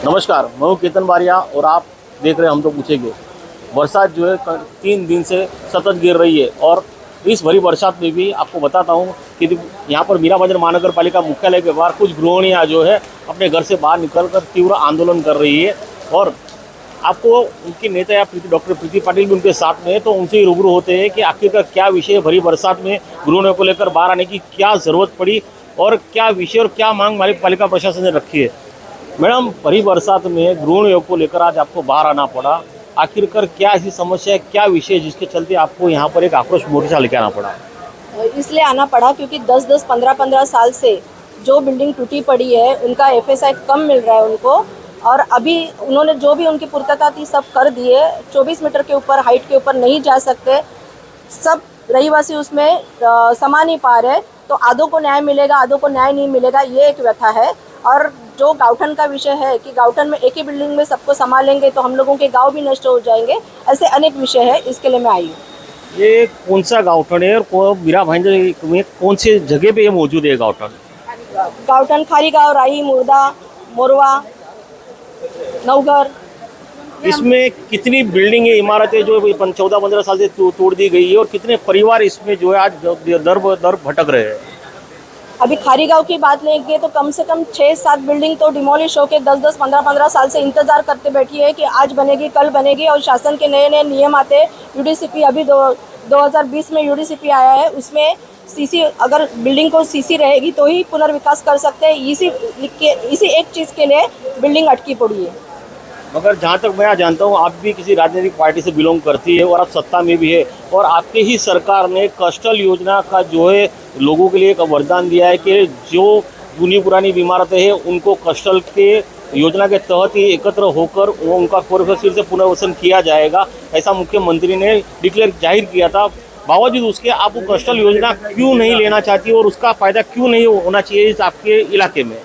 नमस्कार, मैं हूं केतन बारिया और आप देख रहे हैं हम तो पूछेंगे। बरसात जो है 3 दिन से सतत गिर रही है और इस भरी बरसात में भी आपको बताता हूं कि यहां पर मीरा भाईंदर महानगर पालिका मुख्यालय के बाहर कुछ गृहिणियां जो है अपने घर से बाहर निकलकर तीव्र आंदोलन कर रही है और आपको उनके नेता या डॉक्टर प्रीति पाटिल भी उनके साथ में है, तो उनसे ही रूबरू होते हैं कि आखिरकार क्या विषय है। भरी बरसात में गृहिणियों को लेकर बाहर आने की क्या ज़रूरत पड़ी और क्या विषय और क्या मांग पालिका प्रशासन ने रखी है। मैडम, भरी बरसात में गृहिणियों को लेकर आज आपको बाहर आना पड़ा, आखिरकार क्या ऐसी समस्या है, क्या विषय है जिसके चलते आपको यहाँ पर एक आक्रोश मोर्चा लेकर आना पड़ा? इसलिए आना पड़ा क्योंकि 10-10, 15-15 साल से जो बिल्डिंग टूटी पड़ी है उनका FSI कम मिल रहा है उनको, और अभी उन्होंने जो भी उनकी पूर्तता थी सब कर दिए। 24 मीटर के ऊपर हाइट के ऊपर नहीं जा सकते, सब रहीवासी उसमें समा नहीं पा रहे, तो आधों को न्याय मिलेगा, आधों को न्याय नहीं मिलेगा, ये एक व्यथा है। और जो गाँवठन का विषय है कि गाँवठन में एक ही बिल्डिंग में सबको संभालेंगे तो हम लोगों के गांव भी नष्ट हो जाएंगे, ऐसे अनेक विषय है, इसके लिए मैं आई हूँ। ये कौन सा गाँवठन है और मीरा भाईंदर में कौन से जगह पे ये मौजूद है गाँवठन? गाँवठन खारी गाँव, राही, मुर्दा, मोरवा, नवघर। इसमें कितनी बिल्डिंगें, इमारतें जो 14-15 साल से तोड़ दी गई है और कितने परिवार इसमें जो है आज दर भटक रहे हैं? अभी खारी गाँव की बात लेंगे तो कम से कम 6-7 बिल्डिंग तो डिमोलिश होकर 10-10, 15-15 साल से इंतजार करते बैठी है कि आज बनेगी, कल बनेगी, और शासन के नए नए नियम आते हैं। UDCP अभी 2020 में UDCP आया है, उसमें CC, अगर बिल्डिंग को CC रहेगी तो ही पुनर्विकास कर सकते हैं। इसी एक चीज़ के लिए बिल्डिंग अटकी पड़ी है। मगर जहाँ तक मैं जानता हूँ आप भी किसी राजनीतिक पार्टी से बिलोंग करती है और आप सत्ता में भी है, और आपके ही सरकार ने कस्टल योजना का जो है लोगों के लिए एक वरदान दिया है कि जो जूनी पुरानी इमारतें हैं उनको कस्टल के योजना के तहत ही एकत्र होकर वो उनका फिर से पुनर्वसन किया जाएगा, ऐसा मुख्यमंत्री ने डिक्लेयर जाहिर किया था। बावजूद उसके आप वो कस्टल योजना क्यों नहीं लेना चाहती और उसका फ़ायदा क्यों नहीं होना चाहिए आपके इलाके में?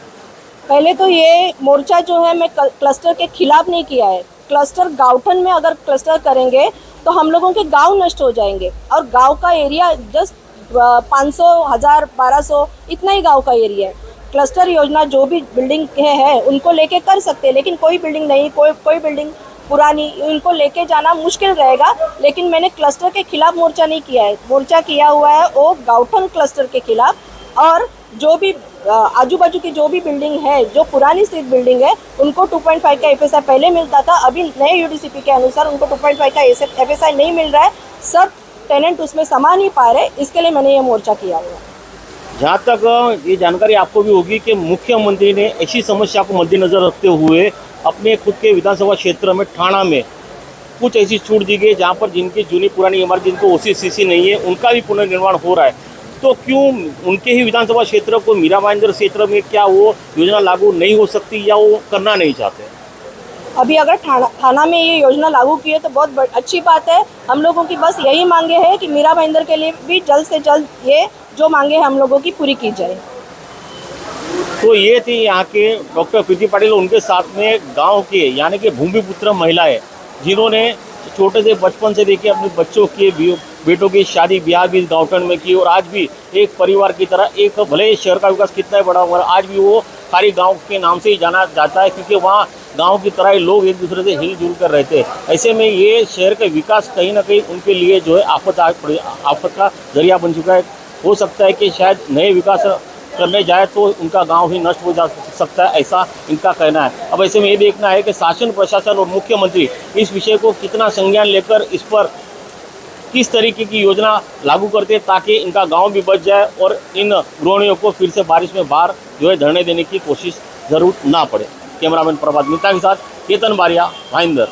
पहले तो ये मोर्चा जो है मैं क्लस्टर के खिलाफ नहीं किया है। क्लस्टर गाँवठन में अगर क्लस्टर करेंगे तो हम लोगों के गांव नष्ट हो जाएंगे, और गांव का एरिया जस्ट 500, 1000, 1200 इतना ही गांव का एरिया है। क्लस्टर योजना जो भी बिल्डिंग है उनको लेके कर सकते हैं, लेकिन कोई बिल्डिंग नहीं, कोई बिल्डिंग पुरानी, उनको लेके जाना मुश्किल रहेगा। लेकिन मैंने क्लस्टर के खिलाफ मोर्चा नहीं किया है, मोर्चा किया हुआ है वो गाँवठन क्लस्टर के खिलाफ। और जो भी आजू बाजू की जो भी बिल्डिंग है, जो पुरानी स्थित बिल्डिंग है, उनको 2.5 का FSI पहले मिलता था, अभी नए UDCP के अनुसार उनको 2.5 का FSI नहीं मिल रहा है, सब टेनेंट उसमें समा नहीं पा रहे, इसके लिए मैंने ये मोर्चा किया हुआ। जहाँ तक ये जानकारी आपको भी होगी कि मुख्यमंत्री ने ऐसी समस्या को मद्देनजर रखते हुए अपने खुद के विधानसभा क्षेत्र में ठाणा में कुछ ऐसी छूट दी गई जहाँ पर जिनकी जूनी पुरानी इमारत जिनको OC/CC नहीं है उनका भी पुनर्निर्माण हो रहा है, तो क्यों उनके ही विधानसभा क्षेत्र को मीरा भाईंदर क्षेत्र में क्या वो योजना लागू नहीं हो सकती या वो करना नहीं चाहते? अभी अगर थाना में ये योजना लागू की है तो बहुत अच्छी बात है। हम लोगों की बस यही मांगे है कि मीरा भाईंदर के लिए भी जल्द से जल्द ये जो मांगे हम लोगों की पूरी की जाए। तो ये थी यहाँ के डॉक्टर प्रीति पाटिल, उनके साथ में गाँव के यानी कि भूमिपुत्र महिलाएं जिन्होंने छोटे से बचपन से लेके अपने बच्चों की, बेटों की शादी ब्याह भी गाँवठन में की, और आज भी एक परिवार की तरह, एक भले शहर का विकास कितना बड़ा हुआ आज भी वो खारी गांव के नाम से ही जाना जाता है, क्योंकि वहाँ गांव की तरह ही लोग एक दूसरे से हिल जुल कर रहते हैं। ऐसे में ये शहर का विकास कहीं ना कहीं उनके लिए जो है आफत का जरिया बन चुका है। हो सकता है कि शायद नए विकास करने जाए तो उनका गांव ही नष्ट हो जा सकता है, ऐसा इनका कहना है। अब ऐसे में ये देखना है कि शासन प्रशासन और मुख्यमंत्री इस विषय को कितना संज्ञान लेकर इस पर किस तरीके की योजना लागू करते हैं ताकि इनका गांव भी बच जाए और इन गृहिणियों को फिर से बारिश में बाहर जो है धरने देने की कोशिश जरूर ना पड़े। कैमरामैन प्रभात मित्रा के साथ केतन बारिया, भाईंदर।